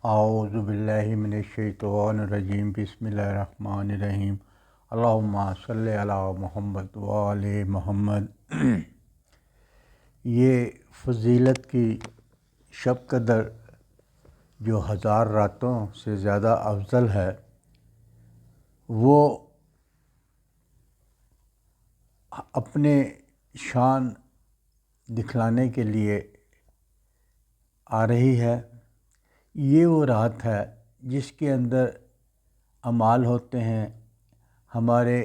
اعوذ باللہ من الشیطان الرجیم، بسم اللہ الرحمن الرحیم، اللہم صلی علی محمد وآل محمد۔ یہ فضیلت کی شب قدر جو 1000 راتوں سے زیادہ افضل ہے، وہ اپنے شان دکھلانے کے لیے آ رہی ہے۔ یہ وہ رات ہے جس کے اندر اعمال ہوتے ہیں، ہمارے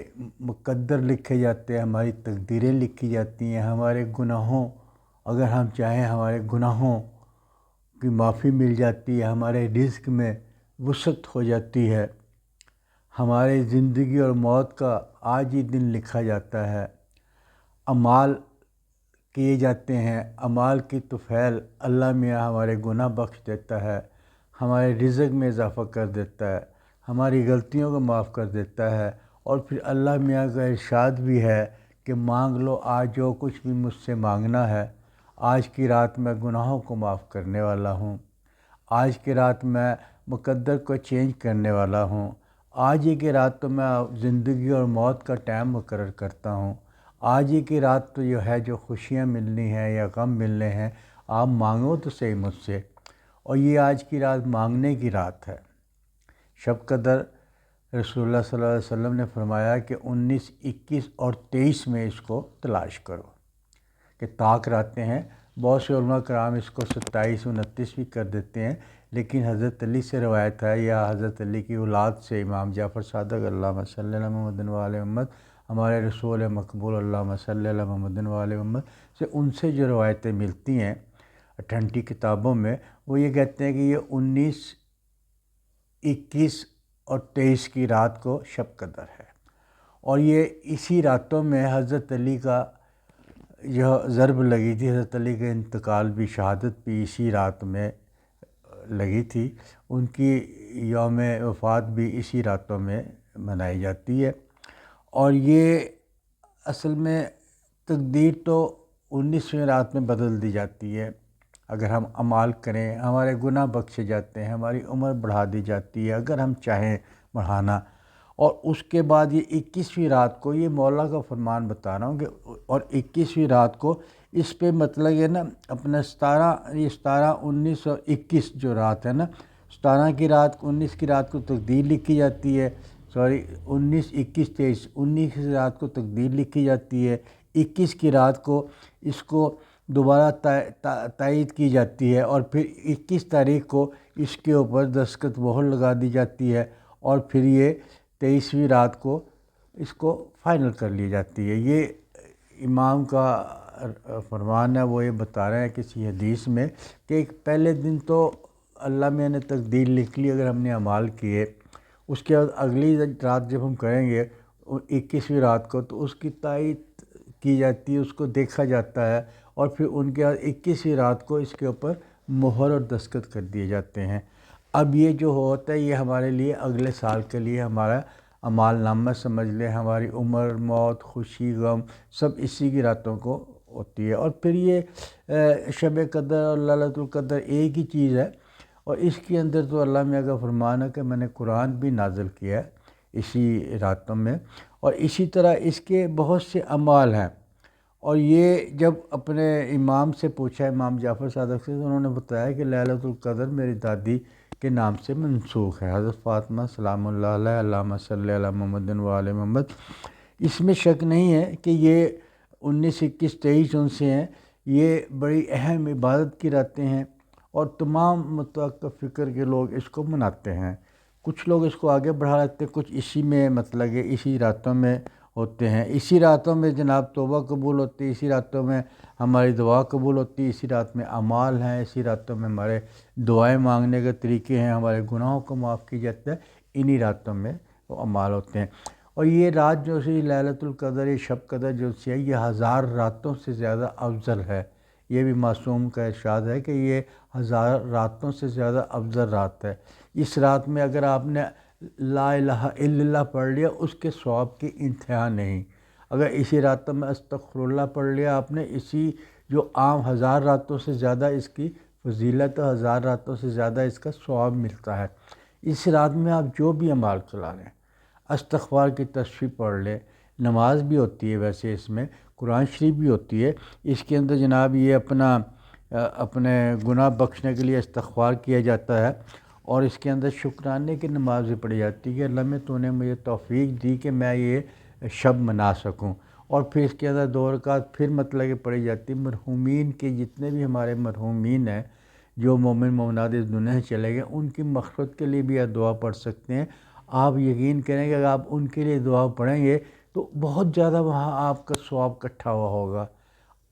مقدر لکھے جاتے ہیں، ہماری تقدیریں لکھی جاتی ہیں، ہمارے گناہوں، اگر ہم چاہیں ہمارے گناہوں کی معافی مل جاتی ہے، ہمارے رزق میں وسعت ہو جاتی ہے، ہمارے زندگی اور موت کا آج ہی دن لکھا جاتا ہے، اعمال کیے جاتے ہیں، اعمال کی طفیل اللہ میاں ہمارے گناہ بخش دیتا ہے، ہمارے رزق میں اضافہ کر دیتا ہے، ہماری غلطیوں کو معاف کر دیتا ہے، اور پھر اللہ میاں کا ارشاد بھی ہے کہ مانگ لو آج جو کچھ بھی مجھ سے مانگنا ہے، آج کی رات میں گناہوں کو معاف کرنے والا ہوں، آج کی رات میں مقدر کو چینج کرنے والا ہوں، آج ہی کی رات تو میں زندگی اور موت کا ٹائم مقرر کرتا ہوں، آج ہی کی رات تو یہ ہے جو خوشیاں ملنی ہیں یا غم ملنے ہیں، آپ مانگو تو صحیح مجھ سے۔ اور یہ آج کی رات مانگنے کی رات ہے۔ شب قدر رسول اللہ صلی اللہ علیہ وسلم نے فرمایا کہ 19، 21 اور 23 میں اس کو تلاش کرو کہ طاق راتیں ہیں۔ بہت سے علماء کرام اس کو 27، 29 بھی کر دیتے ہیں، لیکن حضرت علی سے روایت ہے یا حضرت علی کی اولاد سے امام جعفر صادق اللہم صلی علی محمد وآل محمد، ہمارے رسول مقبول اللہم صلی علی محمد وآل محمد سے، ان سے جو روایتیں ملتی ہیں ٹھنڈی کتابوں میں، وہ یہ کہتے ہیں کہ یہ 19، 21 اور 23 کی رات کو شب قدر ہے، اور یہ اسی راتوں میں حضرت علی کا جو ضرب لگی تھی، حضرت علی کا انتقال بھی، شہادت بھی اسی رات میں لگی تھی، ان کی یوم وفات بھی اسی راتوں میں منائی جاتی ہے۔ اور یہ اصل میں تقدیر تو 19ویں رات میں بدل دی جاتی ہے، اگر ہم اعمال کریں ہمارے گناہ بخشے جاتے ہیں، ہماری عمر بڑھا دی جاتی ہے اگر ہم چاہیں بڑھانا، اور اس کے بعد یہ 21ویں رات کو، یہ مولا کا فرمان بتا رہا ہوں کہ، اور 21ویں رات کو اس پہ مطلب یہ نا اپنا 17، 19 اور 21 جو رات ہے نا، 17 کی رات، 19 کی رات کو تقدیر لکھی جاتی ہے، 19، 21، 23، 19 کی رات کو تقدیر لکھی جاتی ہے، 21 کی رات کو اس کو دوبارہ تائید کی جاتی ہے، اور پھر 21 تاریخ کو اس کے اوپر دستخط مہر لگا دی جاتی ہے، اور پھر یہ 23ویں رات کو اس کو فائنل کر لی جاتی ہے۔ یہ امام کا فرمان ہے، وہ یہ بتا رہے ہیں کسی حدیث میں کہ پہلے دن تو اللہ میں نے تقدیر لکھ لی اگر ہم نے اعمال کیے، اس کے بعد اگلی رات جب ہم کریں گے 21ویں رات کو، تو اس کی تائید کی جاتی ہے، اس کو دیکھا جاتا ہے، اور پھر ان کے بعد 21ویں رات کو اس کے اوپر مہر اور دستخط کر دیے جاتے ہیں۔ اب یہ جو ہوتا ہے یہ ہمارے لیے اگلے سال کے لیے ہمارا اعمال نامہ سمجھ لیں، ہماری عمر، موت، خوشی، غم سب اسی کی راتوں کو ہوتی ہے۔ اور پھر یہ شب قدر اور لیلۃ القدر ایک ہی چیز ہے، اور اس کے اندر تو اللہ میاں کا فرمان ہے کہ میں نے قرآن بھی نازل کیا ہے اسی راتوں میں، اور اسی طرح اس کے بہت سے اعمال ہیں۔ اور یہ جب اپنے امام سے پوچھا، امام جعفر صادق سے، تو انہوں نے بتایا کہ لیلۃ القدر میری دادی کے نام سے منسوخ ہے، حضرت فاطمہ سلام اللہ علیہ، اللہم صلی علی محمد وآل محمد۔ اس میں شک نہیں ہے کہ یہ 19، 21، 23 ان سے ہیں، یہ بڑی اہم عبادت کی راتیں ہیں، اور تمام متوقع فکر کے لوگ اس کو مناتے ہیں۔ کچھ لوگ اس کو آگے بڑھا لیتے ہیں، کچھ اسی میں مطلب کہ اسی راتوں میں ہوتے ہیں، اسی راتوں میں جناب توبہ قبول ہوتی ہے، اسی راتوں میں ہماری دعا قبول ہوتی ہے، اسی رات میں اعمال ہیں، اسی راتوں میں ہمارے دعائیں مانگنے کے طریقے ہیں، ہمارے گناہوں کو معاف کی جاتا ہے، انہی راتوں میں وہ اعمال ہوتے ہیں۔ اور یہ رات جو سی لیلۃ القدر، یہ شب قدر جو سی ہے، یہ 1000 راتوں سے زیادہ افضل ہے۔ یہ بھی معصوم کا ارشاد ہے کہ یہ 1000 راتوں سے زیادہ افضل رات ہے۔ اس رات میں اگر آپ نے لا الہ الا اللہ پڑھ لیا، اس کے ثواب کی انتہا نہیں۔ اگر اسی راتوں میں استغفر اللہ پڑھ لیا آپ نے، اسی جو عام 1000 راتوں سے زیادہ اس کی فضیلت 1000 راتوں سے زیادہ اس کا ثواب ملتا ہے۔ اس رات میں آپ جو بھی اعمال چلا لیں، استغفار کی تصویح پڑھ لیں، نماز بھی ہوتی ہے، ویسے اس میں قرآن شریف بھی ہوتی ہے، اس کے اندر جناب یہ اپنے گناہ بخشنے کے لیے استغفار کیا جاتا ہے، اور اس کے اندر شکرانے کی نماز بھی پڑھی جاتی ہے کہ اللہ میں تو نے مجھے توفیق دی کہ میں یہ شب منا سکوں۔ اور پھر اس کے اندر 2 رکعت پھر مطلب کہ پڑھی جاتی ہے مرحومین کے، جتنے بھی ہمارے مرحومین ہیں جو مومن مومنات اس دنیا سے چلے گئے، ان کی مغفرت کے لیے بھی آپ دعا پڑھ سکتے ہیں۔ آپ یقین کریں کہ اگر آپ ان کے لیے دعا پڑھیں گے تو بہت زیادہ وہاں آپ کا ثواب اکٹھا ہوا ہوگا،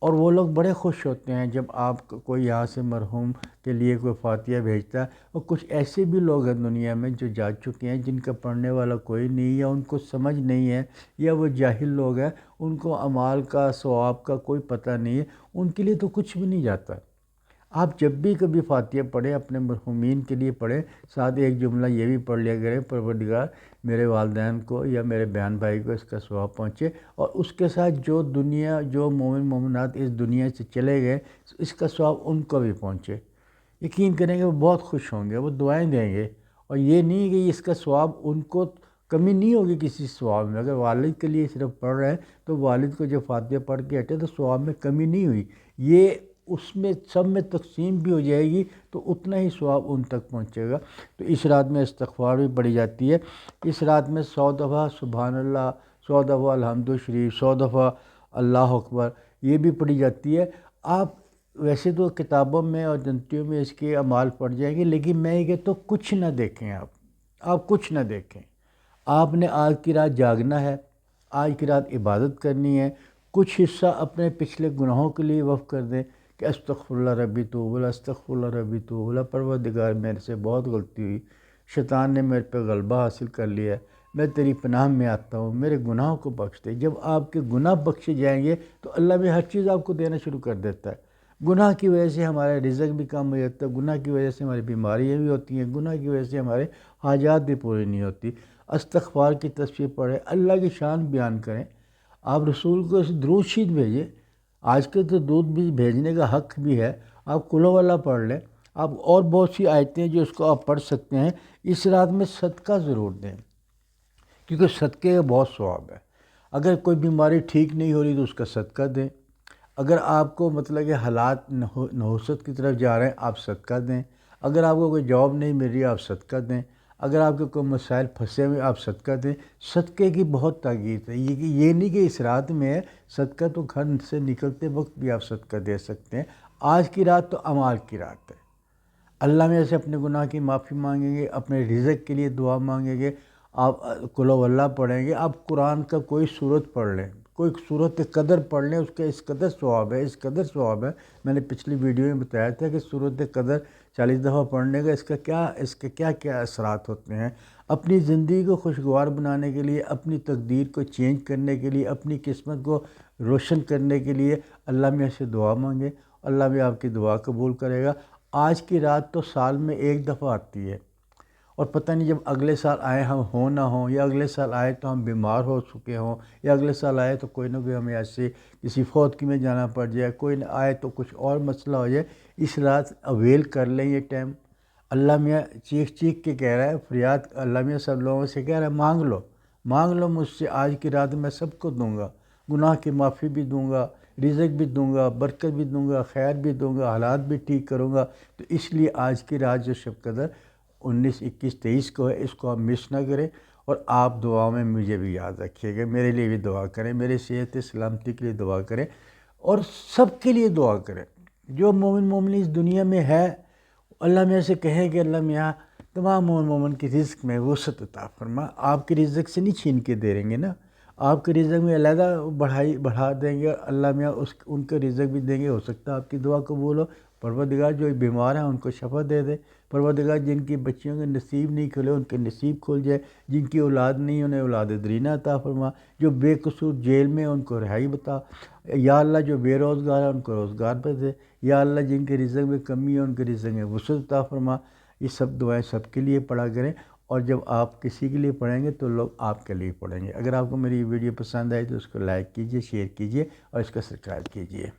اور وہ لوگ بڑے خوش ہوتے ہیں جب آپ کوئی یہاں سے مرحوم کے لیے کوئی فاتحہ بھیجتا ہے۔ اور کچھ ایسے بھی لوگ ہیں دنیا میں جو جا چکے ہیں، جن کا پڑھنے والا کوئی نہیں، یا ان کو سمجھ نہیں ہے، یا وہ جاہل لوگ ہیں، ان کو اعمال کا ثواب کا کوئی پتہ نہیں ہے، ان کے لیے تو کچھ بھی نہیں جاتا۔ آپ جب بھی کبھی فاتحہ پڑھیں اپنے مرحومین کے لیے پڑھیں، ساتھ ایک جملہ یہ بھی پڑھ لیا کریں، پروردگار میرے والدین کو یا میرے بہن بھائی کو اس کا ثواب پہنچے، اور اس کے ساتھ جو مومن مومنات اس دنیا سے چلے گئے اس کا ثواب ان کو بھی پہنچے۔ یقین کریں گے وہ بہت خوش ہوں گے، وہ دعائیں دیں گے، اور یہ نہیں کہ اس کا ثواب ان کو کمی نہیں ہوگی کسی ثواب میں۔ اگر والد کے لیے صرف پڑھ رہے ہیں تو والد کو جب فاتحہ پڑھ کے ہٹے تو ثواب میں کمی نہیں ہوئی، یہ اس میں سب میں تقسیم بھی ہو جائے گی تو اتنا ہی ثواب ان تک پہنچے گا۔ تو اس رات میں استغفار بھی پڑھی جاتی ہے۔ اس رات میں 100 دفعہ سبحان اللہ، 100 دفعہ الحمد شریف، 100 دفعہ اللہ اکبر یہ بھی پڑھی جاتی ہے۔ آپ ویسے تو کتابوں میں اور جنتیوں میں اس کے اعمال پڑھ جائیں گے، لیکن میں یہ کہتا ہوں کچھ نہ دیکھیں، آپ کچھ نہ دیکھیں۔ آپ نے آج کی رات جاگنا ہے، آج کی رات عبادت کرنی ہے، کچھ حصہ اپنے پچھلے گناہوں کے لیے وقف کر دیں کہ استغفر اللہ ربی توب اللہ، استغفر اللہ ربی توب اللہ، پروردگار میرے سے بہت غلطی ہوئی، شیطان نے میرے پہ غلبہ حاصل کر لیا ہے، میں تیری پناہ میں آتا ہوں، میرے گناہوں کو بخش دے۔ جب آپ کے گناہ بخشے جائیں گے تو اللہ بھی ہر چیز آپ کو دینا شروع کر دیتا ہے۔ گناہ کی وجہ سے ہمارا رزق بھی کم ہو جاتا ہے، گناہ کی وجہ سے ہماری بیماریاں بھی ہوتی ہیں، گناہ کی وجہ سے ہمارے حاجات بھی پوری نہیں ہوتی۔ استغفار کی تصویر پڑھیں، اللہ کی شان بیان کریں، آپ رسول کو درود شریف بھیجیں۔ آج کل تو درود بھی بھیجنے کا حق بھی ہے، آپ قل ہو اللہ پڑھ لیں، آپ اور بہت سی آیتیں جو اس کو آپ پڑھ سکتے ہیں۔ اس رات میں صدقہ ضرور دیں، کیونکہ صدقے کا بہت ثواب ہے۔ اگر کوئی بیماری ٹھیک نہیں ہو رہی تو اس کا صدقہ دیں، اگر آپ کو مطلب کہ حالات نحوست کی طرف جا رہے ہیں آپ صدقہ دیں، اگر آپ کو کوئی جاب نہیں مل رہی آپ صدقہ دیں، اگر آپ کے کوئی مسائل پھنسے ہوئے آپ صدقہ دیں۔ صدقے کی بہت تاکید ہے، یہ نہیں کہ اس رات میں ہے، صدقہ تو گھر سے نکلتے وقت بھی آپ صدقہ دے سکتے ہیں۔ آج کی رات تو اعمال کی رات ہے، اللہ میں سے اپنے گناہ کی معافی مانگیں گے، اپنے رزق کے لیے دعا مانگیں گے، آپ قل ہو اللہ پڑھیں گے، آپ قرآن کا کوئی سورت پڑھ لیں، کوئی سورت قدر پڑھ لیں، اس کا اس قدر ثواب ہے، اس قدر ثواب ہے۔ میں نے پچھلی ویڈیو میں بتایا تھا کہ سورت قدر 40 دفعہ پڑھنے کا اس کے کیا اثرات ہوتے ہیں۔ اپنی زندگی کو خوشگوار بنانے کے لیے، اپنی تقدیر کو چینج کرنے کے لیے، اپنی قسمت کو روشن کرنے کے لیے اللہ میں سے دعا مانگیں، اللہ بھی آپ کی دعا قبول کرے گا۔ آج کی رات تو سال میں ایک دفعہ آتی ہے، اور پتہ نہیں جب اگلے سال آئے ہم ہوں نہ ہوں، یا اگلے سال آئے تو ہم بیمار ہو چکے ہوں، یا اگلے سال آئے تو کوئی نہ کوئی ہمیں ایسے کسی فوتگی میں جانا پڑ جائے، کوئی نہ آئے تو کچھ اور مسئلہ ہو جائے۔ اس رات اویل کر لیں یہ ٹائم۔ اللہ میاں چیخ چیخ کے کہہ رہا ہے، فریاد اللہ میاں سب لوگوں سے کہہ رہا ہے، مانگ لو مجھ سے، آج کی رات میں سب کو دوں گا، گناہ کی معافی بھی دوں گا، رزق بھی دوں گا، برکت بھی دوں گا، خیر بھی دوں گا، حالات بھی ٹھیک کروں گا۔ تو اس لیے آج کی رات جو شب قدر 19، 21، 23 کو ہے، اس کو آپ مس نہ کریں، اور آپ دعاؤں میں مجھے بھی یاد رکھیے گا، میرے لیے بھی دعا کریں، میرے صحت سلامتی کے لیے دعا کریں، اور سب کے لیے دعا کریں جو مومن مومن اس دنیا میں ہے۔ اللہ میاں سے کہیں کہ اللہ میاں تمام مومن مومن کی رزق میں وسعت عطا فرما، آپ کے رزق سے نہیں چھین کے دے رہیں گے نا، آپ کے رزق میں علیحدہ بڑھا دیں گے، اللہ میاں ان کے رزق بھی دیں گے، ہو سکتا ہے آپ کی دعا قبول ہو۔ پروردگار جو بیمار ہیں ان کو شفا دے دے، پروردگار جن کی بچیوں کے نصیب نہیں کھلے ان کے نصیب کھل جائے، جن کی اولاد نہیں انہیں اولاد درینہ عطا فرما، جو بے قصور جیل میں ان کو رہائی بتا، یا اللہ جو بے روزگار ہے ان کو روزگار پہ دے، یا اللہ جن کے رزق میں کمی ہے ان کے رزق میں وسعت عطا فرما۔ یہ سب دعائیں سب کے لیے پڑھا کریں، اور جب آپ کسی کے لیے پڑھیں گے تو لوگ آپ کے لیے پڑھیں گے۔ اگر آپ کو میری ویڈیو پسند آئی تو اس کو لائک کیجئے، شیئر کیجئے، اور اس کو سبسکرائب کیجئے۔